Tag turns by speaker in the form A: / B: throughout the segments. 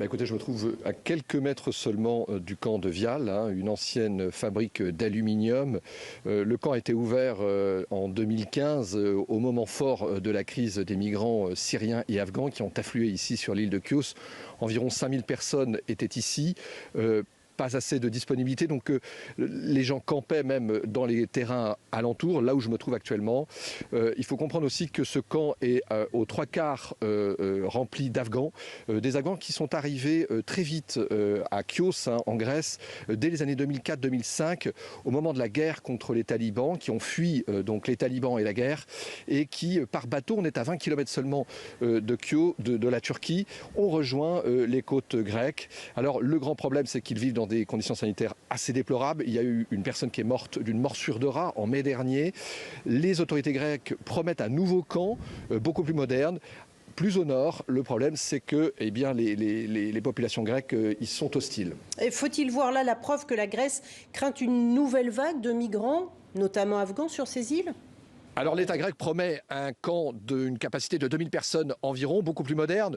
A: Écoutez, je me trouve à quelques mètres seulement du camp de Vial, une ancienne fabrique d'aluminium. Le camp a été ouvert en 2015, au moment fort de la crise des migrants syriens et afghans qui ont afflué ici sur l'île de Chios. Environ 5000 personnes étaient ici. Pas assez de disponibilité, donc les gens campaient même dans les terrains alentours, là où je me trouve actuellement. Il faut comprendre aussi que ce camp est aux 3/4 rempli d'Afghans, des Afghans qui sont arrivés très vite à Chios, en Grèce, dès les années 2004-2005, au moment de la guerre contre les talibans, qui ont fui donc les talibans et la guerre, et qui, par bateau, on est à 20 km seulement de Chios, de la Turquie, ont rejoint les côtes grecques. Alors le grand problème, c'est qu'ils vivent dans des conditions sanitaires assez déplorables. Il y a eu une personne qui est morte d'une morsure de rat en mai dernier. Les autorités grecques promettent un nouveau camp, beaucoup plus moderne, plus au nord. Le problème, c'est que les populations grecques y sont hostiles.
B: Et faut-il voir là la preuve que la Grèce craint une nouvelle vague de migrants, notamment afghans, sur ces îles ?
A: Alors l'État grec promet un camp d'une capacité de 2000 personnes environ, beaucoup plus moderne,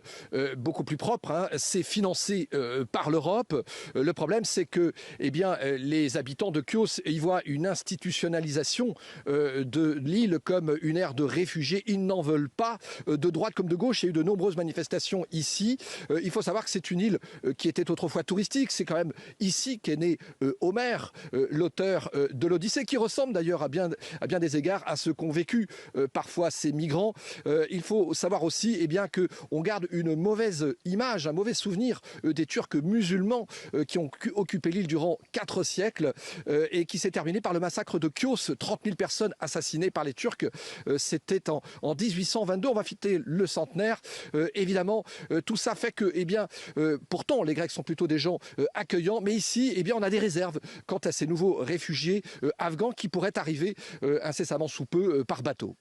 A: beaucoup plus propre. C'est financé par l'Europe. Le problème, c'est que les habitants de Chios y voient une institutionnalisation de l'île comme une aire de réfugiés. Ils n'en veulent pas, de droite comme de gauche. Il y a eu de nombreuses manifestations ici. Il faut savoir que c'est une île qui était autrefois touristique. C'est quand même ici qu'est né Homère, l'auteur de l'Odyssée, qui ressemble d'ailleurs à bien des égards à ce qu'ont vécu parfois ces migrants. Il faut savoir aussi qu'on garde une mauvaise image, un mauvais souvenir des Turcs musulmans qui ont occupé l'île durant 4 siècles et qui s'est terminé par le massacre de Chios, 30 000 personnes assassinées par les Turcs. C'était en 1822, on va fêter le centenaire. Évidemment, tout ça fait que, pourtant, les Grecs sont plutôt des gens accueillants, mais ici, on a des réserves quant à ces nouveaux réfugiés afghans qui pourraient arriver incessamment sous peu par bateau.